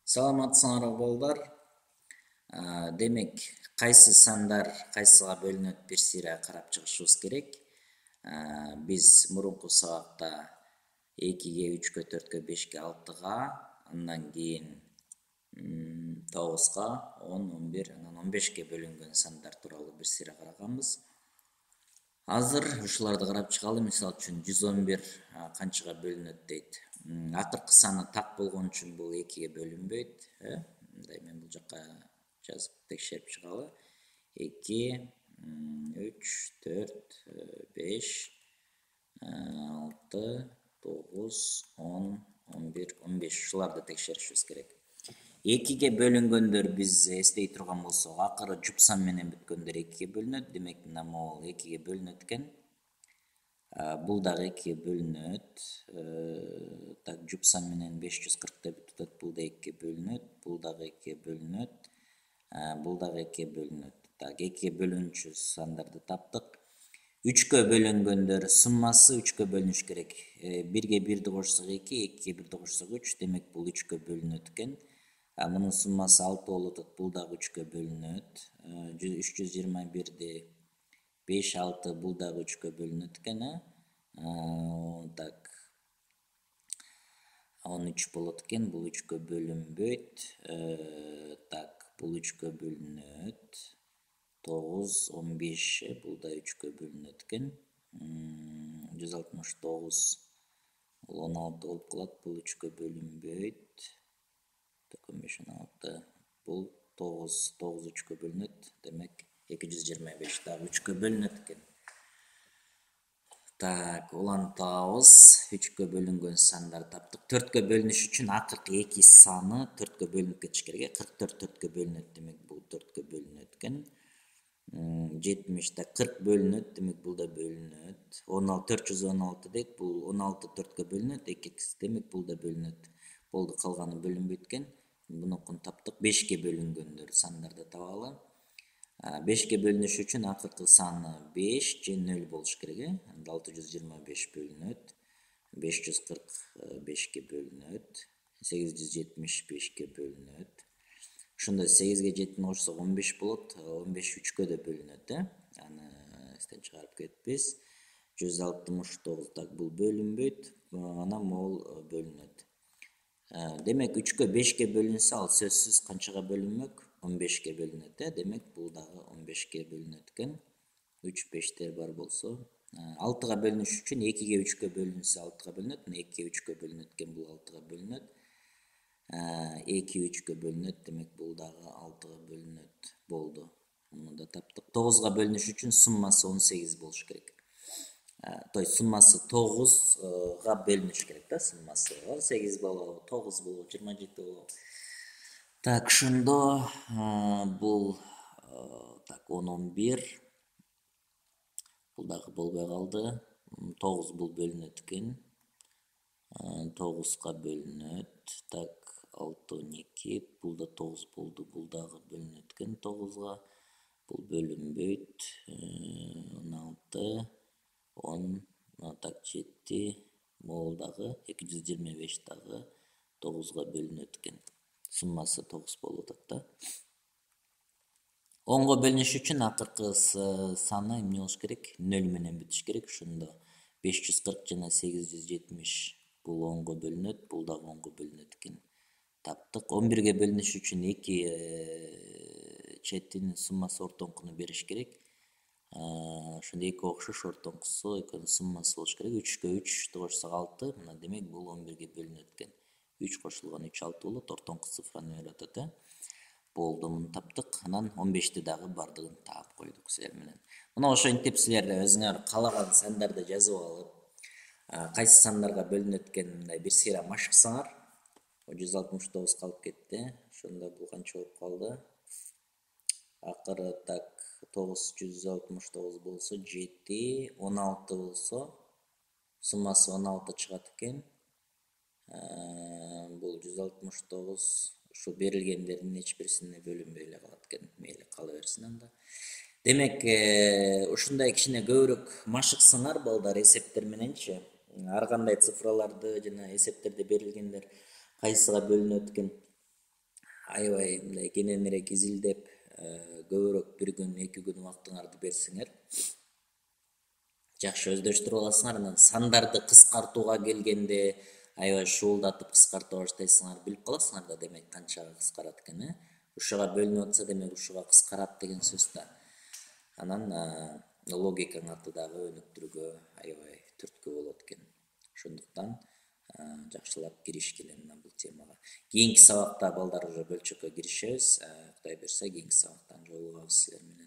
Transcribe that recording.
Саламатсыңарбы балдар. Демек, кайсы сандар кайсыга бөлүнөт бир сыйра карап чыгышыбыз керек. Биз мурунку сабакта 2-ге, 3-кө, 4-кө, 5-ке, 6-га, андан кийин 9-га, 10, 11, анан 15-ке бөлүнгөн сандар тууралуу бир сыйра караганбыз. Азыр ушуларды карап чыгалы. Мисалы үчүн 111 канчага бөлүнөт дейт. Акыркы саны так болгон үчүн бул 2-ге бөлүнбөйт. Мындай мен бул жака жазып текшерип чыгалы. 2, 3, 4, 5, 6, 9, 10, 11, 15 ушуларды текшеришибиз керек. 2-ге бөлүнгөндөр биз эстей турган болсок, акыры жуп сан менен бүткөндөр 2-ге бөлүнөт. Демек, мына могул 2-ге бөлүнөт экен. Бул дагы 2-ге бөлүнөт. Так, жуп сан менен 540 деп бүтөт. Бул да 2-ге бөлүнөт. Бул дагы 2-ге бөлүнөт. Бул дагы 2-ге бөлүнөт. Так, 2-ге бөлүнчү сандарды таптык. 3-кө бөлүнгөндөр суммасы 3-кө бөлүнүш керек. 1-ге 1-ди кошсок 2, 2-ге 1-ди кошсок 3, демек бул 3-кө бөлүнөт экен. Мунун суммасы 6 болуп атат. Бул дагы 3-кө бөлүнөт. 321-ди 5, 6 бул дагы 3-кө бөлүнөт экен. Так, 13 болот экен. Бул 3-кө бөлүнбөйт. Так, бул 3-кө бөлүнөт. 9, 15 бул да 3-кө бөлүнөт экен. 169 бул 16 болуп калат. Бул 3-кө бөлүнбөйт. 15, 16 бул 9, 9 3-кө бөлүнөт. Демек 225 дагы 3-кө бөлүнөт экен. Так, улантабыз. 3-кө бөлүнгөн сандар таптык. 4-кө бөлүнүш үчүн акыркы 2 саны 4-кө бөлүнүп кетиш керек. 44 4-кө бөлүнөт, демек бул 4-кө бөлүнөт экен. 70 да 40 бөлүнөт, демек бул да бөлүнөт. 416 дейт, бул 16 4-кө бөлүнөт, 2x, демек бул да бөлүнөт. Болду, калганы бөлүнбөйт экен. Бунукун таптык. 5-ке бөлүнгөндөр сандарды табалы. 5-ке бөлүнүш үчүн акыркы саны 5 же 0 болуш керек. 625 бөлүнөт. 540 5-ке бөлүнөт. 870 5-ке бөлүнөт. Ошондо 8-ге 7-ни кошсок 15 болот. 15 3-кө да бөлүнөт, Аны эстен чыгарып кетпиз. 169, так, бул бөлүнбөйт. Анан могул бөлүнөт. Демек, 3-кө 5-ке бөлүнсө, ал сөзсүз канчага бөлүнмөк? 15-ке бөлүнөт, Демек, бул дагы 15-ке бөлүнөт экен. 3 5-тер бар болсо, 6-га бөлүнүш үчүн 2-ге 3-кө бөлүнсө 6-га бөлүнөт. 2-ге 3-кө бөлүнөт экен, бул 6-га бөлүнөт. 2 3-кө бөлүнөт, демек бул дагы 6-га бөлүнөт. Болду. Муну да таптык. 9-га бөлүнүш үчүн суммасы 18 болуш керек. То есть суммасы 9-га бөлүнүш керек, суммасы 18 болобу, 9 болобу, 27 болобу. Так, ошондо бул так 10 11 бул дагы болбой калды. 9 бул бөлүнөт экен. 9-га бөлүнөт. Так, 6 12 бул да 9 болду. Бул дагы бөлүнөт экен 9-га. Бул бөлүнбөйт. 16 10, так, 7, могул дагы 225 дагы 9-га бөлүнөт экен. Суммасы 9 болуп атат, 10-го бөлүнүш үчүн акыркы саны эмне болуш керек? 0 менен бүтүш керек. Ошондо 540 жана 870 бул 10-го бөлүнөт, бул дагы 10-го бөлүнөт экен. Таптык. 11-ге бөлүнүш үчүн 2 четинин суммасы ортоңкуну бериш керек. Ошондо 2 окшош, ортоңкусу, экөөнүн суммасы болуш керек. 3-кө 3-тү кошсок 6, мына демек бул 11-ге бөлүнөт экен. 3 кошулган 3 6 болот, ортоңку цифраны берип атат, Болду, муну таптык. Анан 15-ти дагы бардыгын таап койдук силер менен. Мына ошентип силер өзүңөр каалаган сандарды жазып алып, кайсы сандарга бөлүнөт экенин мындай бир сыйра машыксаңар, 169 калып кетти. Ошондо бул канча болуп калды? Акыры, так, 9 169 болсо 7, 16 болсо суммасы 16 чыгат экен. Бул 169 ушу берилгендердин эч бирисине бөлүнбөй эле калат экен. Мейли, кала берсин анда. Демек, ушундай кичине көбүрөөк машыксаңар балдар эсептер мененчи, ар кандай цифраларды жана эсептерде берилгендер кайсыга бөлүнөт экен аябай мындай кененирээк изилдеп көбүрөөк 1 күн 2 күн убактыңарды берсеңер жакшы өздөштүрүп аласыңар. Анан сандарды кыскартууга келгенде аябай шуулдатып кыскарта баштайсыңар, билип каласыңар да демек канчага кыскарат экен, ушуга бөлүнүп атса демек ушуга кыскарат деген сөз да. Анан логикаң аты дагы өнүктүрүүгө аябай түрткү болот экен. Ошондуктан жакшылап киришкиле мына бул темага. Кийинки сабакта балдар уже бөлчөккө киришебиз. Кудай буйрса кийинки сабактан жолугабыз силер менен.